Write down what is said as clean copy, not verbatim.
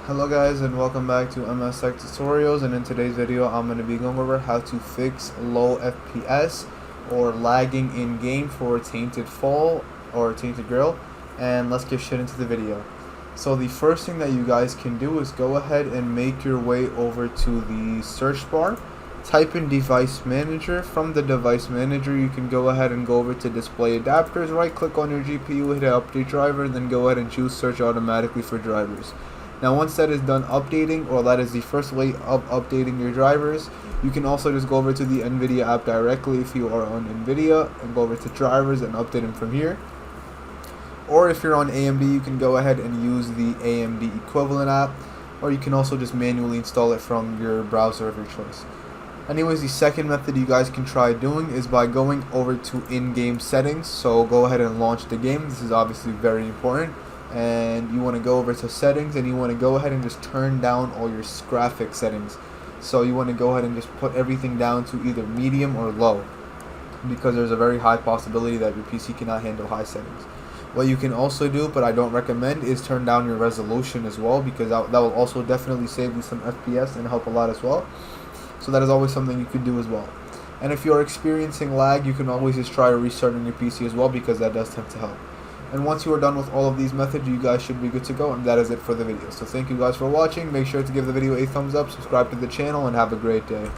Hello guys, and welcome back to MS Tech Tutorials, and in today's video I'm going to be going over how to fix low FPS or lagging in game for Tainted Fall or Tainted Grail. And let's get shit into the video. So the first thing that you guys can do is go ahead and make your way over to the search bar, type in device manager. From the device manager you can go ahead and go over to display adapters, right click on your GPU, hit update driver, and then go ahead and choose search automatically for drivers. Now once that is done updating, or that is the first way of updating your drivers, you can also just go over to the NVIDIA app directly if you are on NVIDIA, and go over to drivers and update them from here. Or if you're on AMD, you can go ahead and use the AMD equivalent app, or you can also just manually install it from your browser of your choice. Anyways, the second method you guys can try doing is by going over to in-game settings. So go ahead and launch the game. This is obviously very important. And you want to go over to settings, and you want to go ahead and just turn down all your graphic settings. So you want to go ahead and just put everything down to either medium or low, because there's a very high possibility that your PC cannot handle high settings. What you can also do, but I don't recommend, is turn down your resolution as well, because that will also definitely save you some FPS and help a lot as well. So that is always something you can do as well. And if you're experiencing lag, you can always just try restarting your PC as well, because that does tend to help. And once you are done with all of these methods, you guys should be good to go, and that is it for the video. So thank you guys for watching. Make sure to give the video a thumbs up, subscribe to the channel, and have a great day.